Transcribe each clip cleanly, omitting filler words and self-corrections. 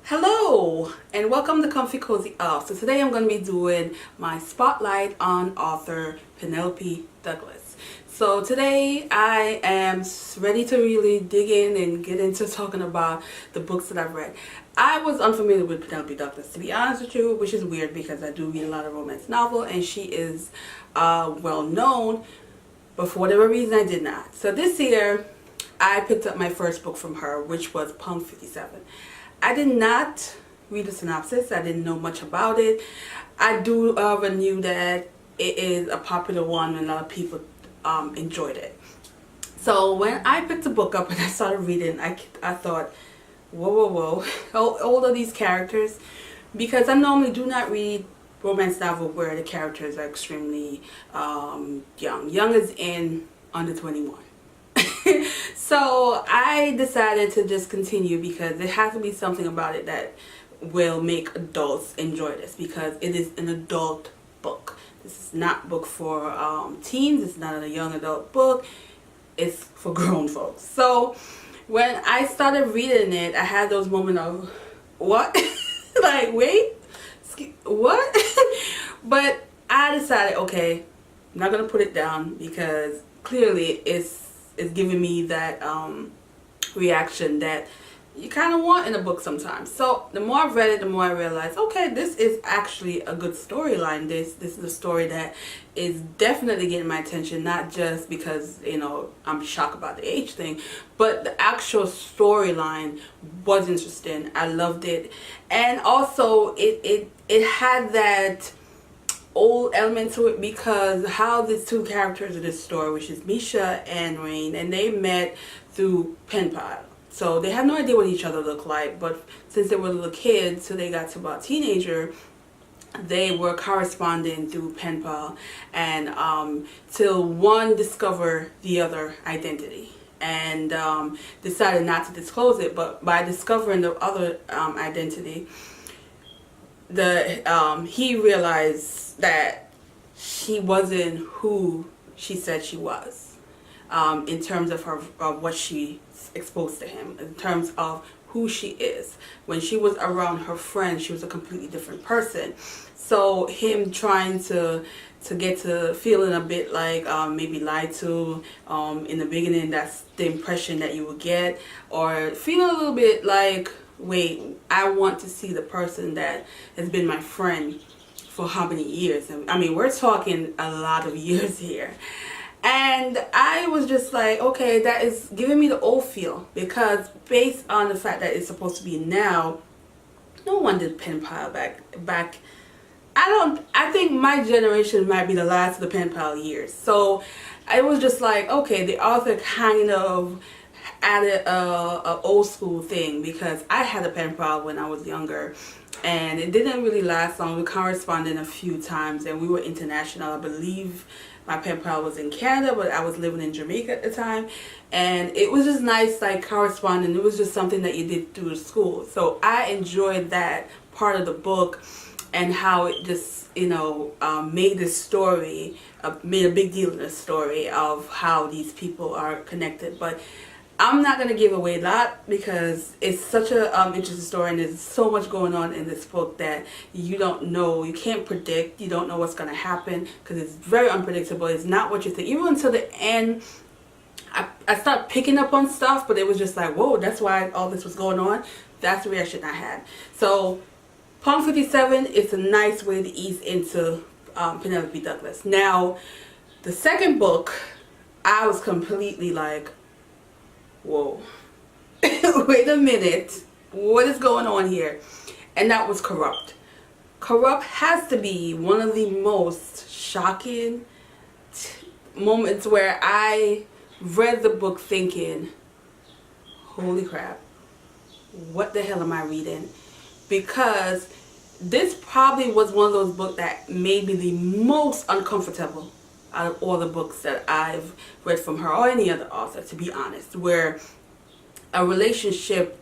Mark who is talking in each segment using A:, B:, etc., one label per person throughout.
A: Hello and welcome to Comfy Cozy Off. So today I'm going to be doing my spotlight on author Penelope Douglas. So today I am ready to really dig in and get into talking about the books that I've read. I was unfamiliar with Penelope Douglas, to be honest with you, which is weird because I do read a lot of romance novels and she is well known, but for whatever reason I did not. So this year I picked up my first book from her, which was Punk 57. I did not read the synopsis. I didn't know much about it. I do knew that it is a popular one and a lot of people enjoyed it. So when I picked the book up and I started reading, I thought, whoa, how old are these characters? Because I normally do not read romance novel where the characters are extremely young. Young as in under 21. So I decided to just continue because there has to be something about it that will make adults enjoy this, because it is an adult book. This is not a book for teens. It's not a young adult book. It's for grown folks. So when I started reading it, I had those moments of what? Like, wait, what? But I decided, okay, I'm not gonna put it down because clearly it's giving me that reaction that you kind of want in a book sometimes. So the more I've read it, the more I realized, okay, this is actually a good storyline. This is a story that is definitely getting my attention, not just because, you know, I'm shocked about the age thing, but the actual storyline was interesting. I loved it. And also it had that old element to it, because how these two characters of this story, which is Misha and Rain, and they met through pen pal. So they have no idea what each other look like, but since they were little kids, so they got to about teenager, they were corresponding through pen pal, and till one discovered the other identity and decided not to disclose it. But by discovering the other identity, he realized that she wasn't who she said she was, in terms of her what she exposed to him, in terms of who she is. When she was around her friends, she was a completely different person. So him trying to get to feeling a bit like maybe lied to in the beginning, that's the impression that you would get, or feeling a little bit like, wait, I want to see the person that has been my friend for how many years? I mean, we're talking a lot of years here. And I was just like, okay, that is giving me the old feel, because based on the fact that it's supposed to be now, no one did pen pal back. I think my generation might be the last of the pen pal years. So I was just like, okay, the author kind of added a old school thing, because I had a pen pal when I was younger and it didn't really last long. We corresponded a few times and we were international. I believe my pen pal was in Canada, but I was living in Jamaica at the time, and it was just nice, like, corresponding. It was just something that you did through school. So I enjoyed that part of the book and how it just, you know, made this story, made a big deal in the story of how these people are connected. But I'm not going to give away a lot because it's such a interesting story, and there's so much going on in this book that you don't know, you can't predict, you don't know what's going to happen, because it's very unpredictable. It's not what you think. Even until the end, I started picking up on stuff, but it was just like, whoa, that's why all this was going on. That's the reaction I had. So Punk 57 is a nice way to ease into Penelope Douglas. Now, the second book, I was completely like, whoa, wait a minute, what is going on here? And that was Corrupt. Corrupt has to be one of the most shocking moments where I read the book thinking, holy crap, what the hell am I reading? Because this probably was one of those books that made me the most uncomfortable out of all the books that I've read from her or any other author, to be honest, where a relationship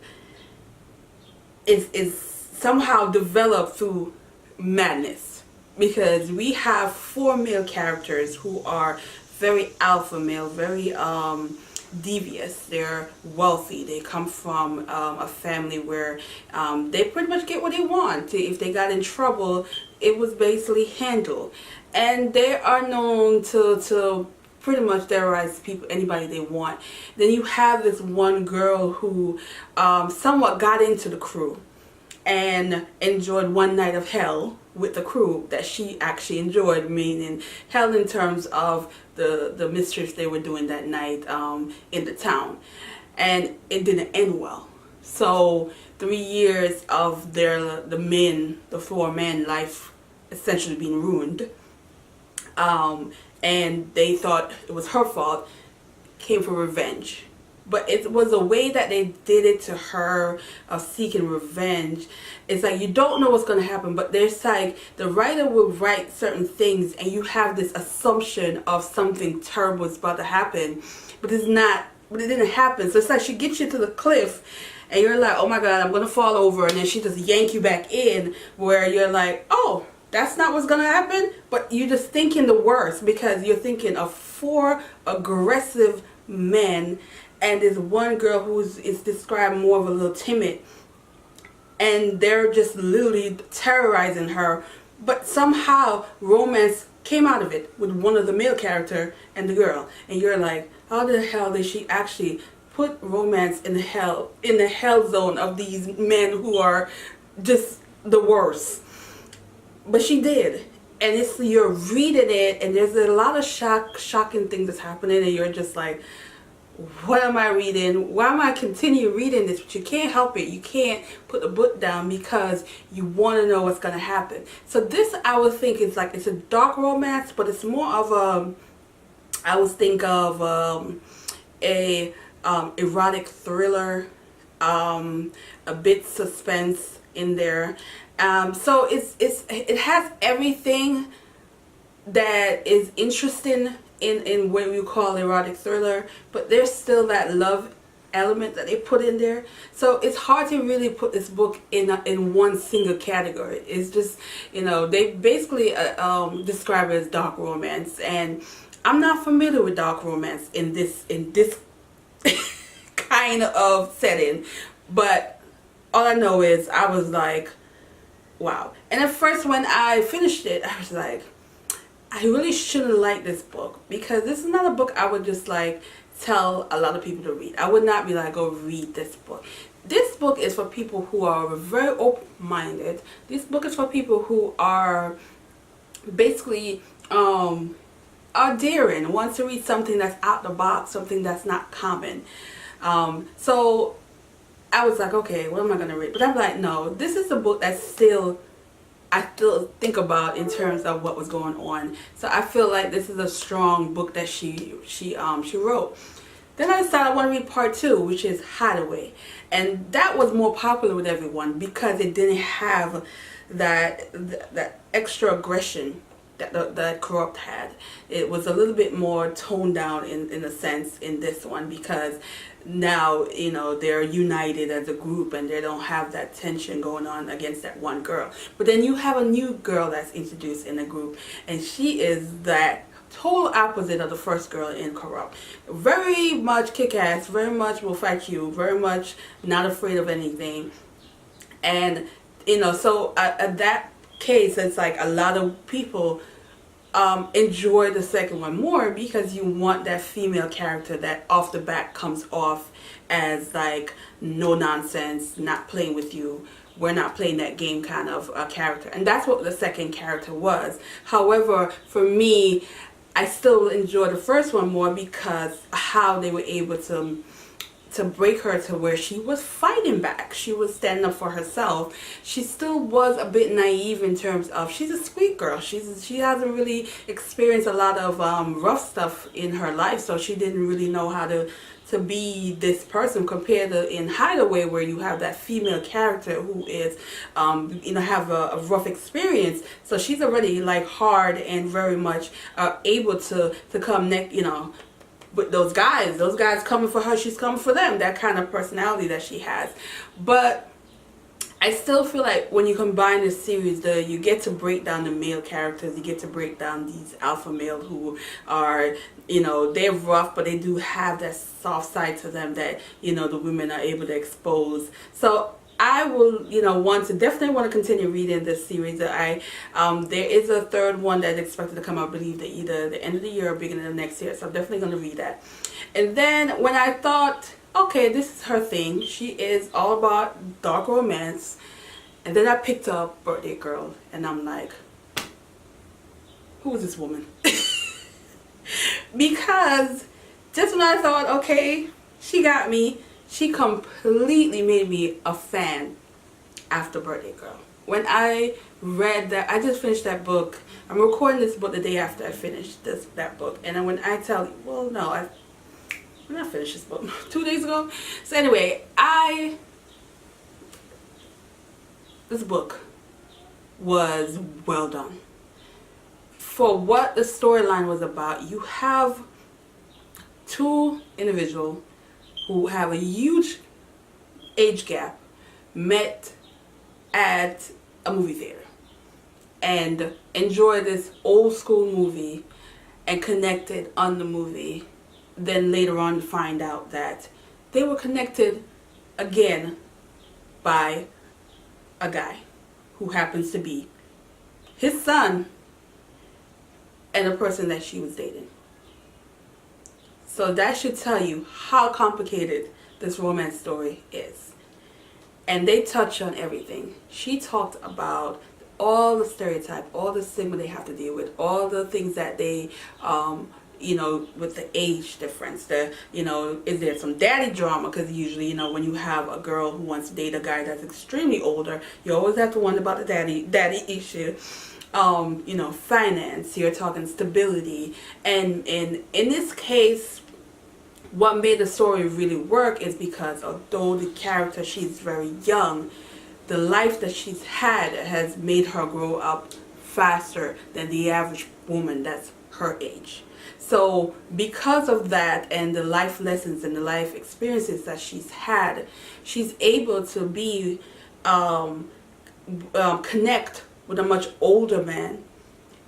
A: is somehow developed through madness. Because we have four male characters who are very alpha male, very devious. They're wealthy. They come from a family where they pretty much get what they want. If they got in trouble, it was basically handled. And they are known to pretty much terrorize people, anybody they want. Then you have this one girl who somewhat got into the crew and enjoyed one night of hell with the crew that she actually enjoyed, meaning hell in terms of the mischief they were doing that night in the town. And it didn't end well. So 3 years of the 4 men life essentially being ruined, and they thought it was her fault, came for revenge. But it was a way that they did it to her of seeking revenge. It's like you don't know what's going to happen, but there's like the writer will write certain things and you have this assumption of something terrible is about to happen, but it's not, but it didn't happen. So it's like she gets you to the cliff and you're like, oh my God, I'm going to fall over, and then she just yank you back in, where you're like, oh, that's not what's going to happen. But you're just thinking the worst because you're thinking of 4 aggressive men and this one girl who is described more of a little timid, and they're just literally terrorizing her. But somehow romance came out of it with one of the male character and the girl, and you're like, how the hell did she actually put romance in the hell zone of these men who are just the worst? But she did. And it's, you're reading it and there's a lot of shocking things that's happening, and you're just like, what am I reading? Why am I continue reading this? But you can't help it. You can't put the book down because you want to know what's going to happen. So this, I would think, is like, it's a dark romance, but it's more of a, I would think of a erotic thriller, a bit suspense in there. So it has everything that is interesting in what we call erotic thriller, but there's still that love element that they put in there. So it's hard to really put this book in one single category. It's just, you know, they basically describe it as dark romance, and I'm not familiar with dark romance in this kind of setting, but all I know is I was like, wow. And at first when I finished it, I was like, I really shouldn't like this book, because this is not a book I would just like tell a lot of people to read. I would not be like, go read this book. This book is for people who are very open-minded. This book is for people who are basically are daring, wants to read something that's out the box, something that's not common. So I was like, okay, what am I going to read? But I'm like, no, this is a book that's still, I still think about in terms of what was going on. So I feel like this is a strong book that she wrote. Then I decided I want to read part 2, which is Hideaway. And that was more popular with everyone because it didn't have that extra aggression that Corrupt had. It was a little bit more toned down in a sense in this one, because now, you know, they're united as a group and they don't have that tension going on against that one girl. But then you have a new girl that's introduced in the group, and she is that total opposite of the first girl in Corrupt. Very much kick-ass, very much will fight you, very much not afraid of anything. And, you know, so at that case, it's like a lot of people enjoy the second one more because you want that female character that off the bat comes off as like no nonsense, not playing with you, we're not playing that game kind of character. And that's what the second character was. However, for me, I still enjoy the first one more because how they were able to break her to where she was fighting back. She was standing up for herself. She still was a bit naive in terms of, she's a sweet girl. She hasn't really experienced a lot of rough stuff in her life, so she didn't really know how to be this person, compared to in Hideaway, where you have that female character who is you know, have a rough experience. So she's already like hard and very much able to come next, you know, with those guys coming for her, she's coming for them, that kind of personality that she has. But I still feel like when you combine this series, you get to break down the male characters. You get to break down these alpha males who are, they're rough, but they do have that soft side to them that, the women are able to expose. So I will, definitely want to continue reading this series. There is a third one that's expected to come out, I believe, either the end of the year or beginning of next year. So I'm definitely going to read that. And then when I thought, okay, this is her thing. She is all about dark romance. And then I picked up Birthday Girl, and I'm like, who is this woman? Because just when I thought, okay, she got me, she completely made me a fan after Birthday Girl. When I read that, I just finished that book. I'm recording this book the day after I finished that book. And then when I tell you, well, no, when I finished this book 2 days ago. So anyway, this book was well done. For what the storyline was about, you have two individuals who have a huge age gap met at a movie theater and enjoy this old school movie and connected on the movie. Then later on find out that they were connected again by a guy who happens to be his son and the person that she was dating. So that should tell you how complicated this romance story is. And they touch on everything. She talked about all the stereotype, all the stigma they have to deal with, all the things that they, with the age difference, is there some daddy drama? Because usually, when you have a girl who wants to date a guy that's extremely older, you always have to wonder about the daddy issue. Finance, you're talking stability. And in this case, what made the story really work is because although the character, she's very young, the life that she's had has made her grow up faster than the average woman that's her age. So because of that and the life lessons and the life experiences that she's had, she's able to be connect with a much older man.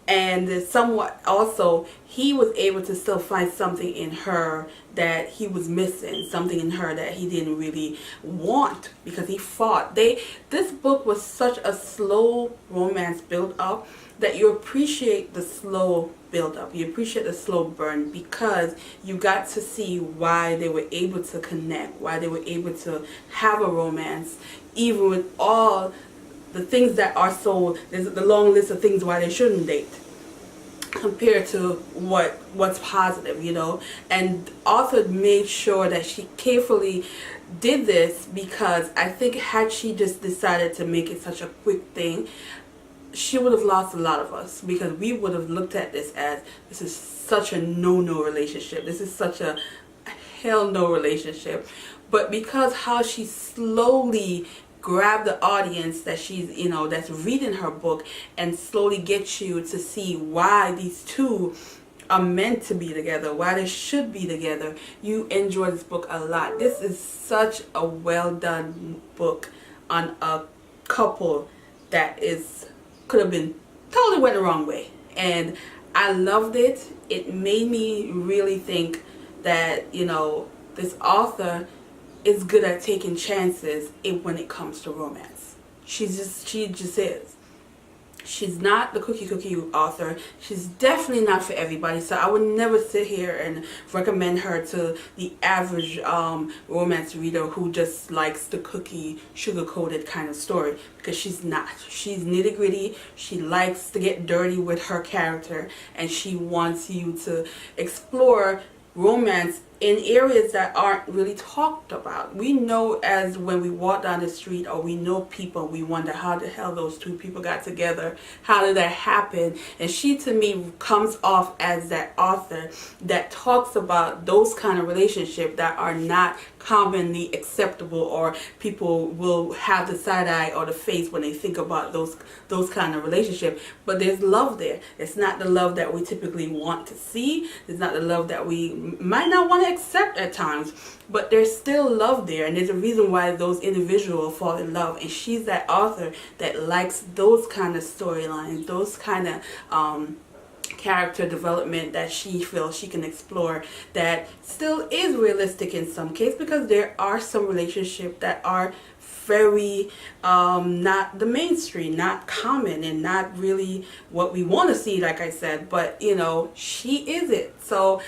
A: And somewhat also, he was able to still find something in her that he was missing, something in her that he didn't really want because he fought. This book was such a slow romance build up that you appreciate the slow build up. You appreciate the slow burn because you got to see why they were able to connect, why they were able to have a romance, even with all the things that are so, there's the long list of things why they shouldn't date compared to what's positive, and author made sure that she carefully did this because I think had she just decided to make it such a quick thing, she would have lost a lot of us because we would have looked at this as this is such a no relationship, this is such a hell no relationship. But because how she slowly grab the audience that she's, that's reading her book and slowly get you to see why these two are meant to be together, why they should be together, you enjoy this book a lot. This is such a well done book on a couple that could have been totally went the wrong way. And I loved it. It made me really think that, this author is good at taking chances when it comes to romance. She just is. She's not the cookie author. She's definitely not for everybody. So I would never sit here and recommend her to the average romance reader who just likes the cookie sugar-coated kind of story, because she's not. She's nitty-gritty. She likes to get dirty with her character, and she wants you to explore romance in areas that aren't really talked about. We know as when we walk down the street or we know people, we wonder how the hell those two people got together. How did that happen? And she, to me, comes off as that author that talks about those kind of relationships that are not commonly acceptable, or people will have the side eye or the face when they think about those kind of relationship. But there's love there. It's not the love that we typically want to see. It's not the love that we might not want to to accept at times, but there's still love there, and there's a reason why those individuals fall in love. And she's that author that likes those kind of storylines, those kind of character development that she feels she can explore that still is realistic in some cases, because there are some relationships that are very not the mainstream, not common, and not really what we want to see, like I said. But you know, she is it. So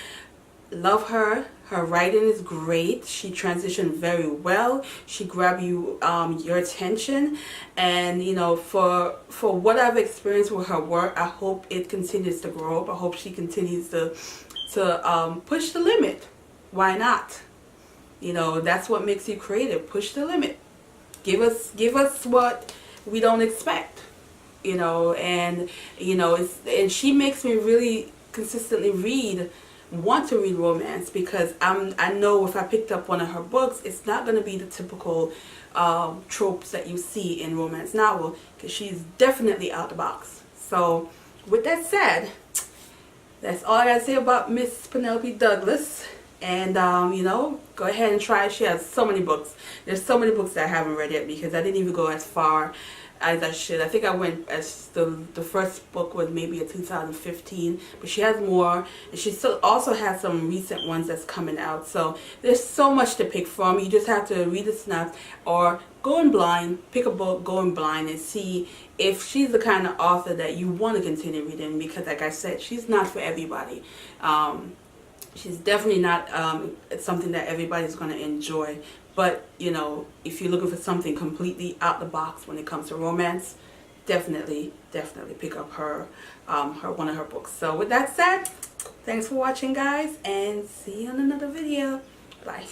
A: love her. Her writing is great. She transitioned very well. She grabbed you your attention, and you know, for what I've experienced with her work, I hope it continues to grow up. I hope she continues to push the limit. Why not? You know, that's what makes you creative. Push the limit. Give us what we don't expect. You know, and you know, and she makes me really consistently want to read romance, because I know if I picked up one of her books, it's not going to be the typical tropes that you see in romance novel, because she's definitely out the box. So with that said, that's all I gotta say about Miss Penelope Douglas. And you know, go ahead and try it. She has so many books. There's so many books that I haven't read yet, because I didn't even go as far as I should. I think I went as the first book was maybe a 2015, but she has more, and she still also has some recent ones that's coming out. So there's so much to pick from. You just have to read the snuff, or go in blind, pick a book, go in blind, and see if she's the kind of author that you want to continue reading, because like I said, she's not for everybody. She's definitely not something that everybody's going to enjoy. But, you know, if you're looking for something completely out the box when it comes to romance, definitely pick up her one of her books. So with that said, thanks for watching, guys, and see you on another video. Bye.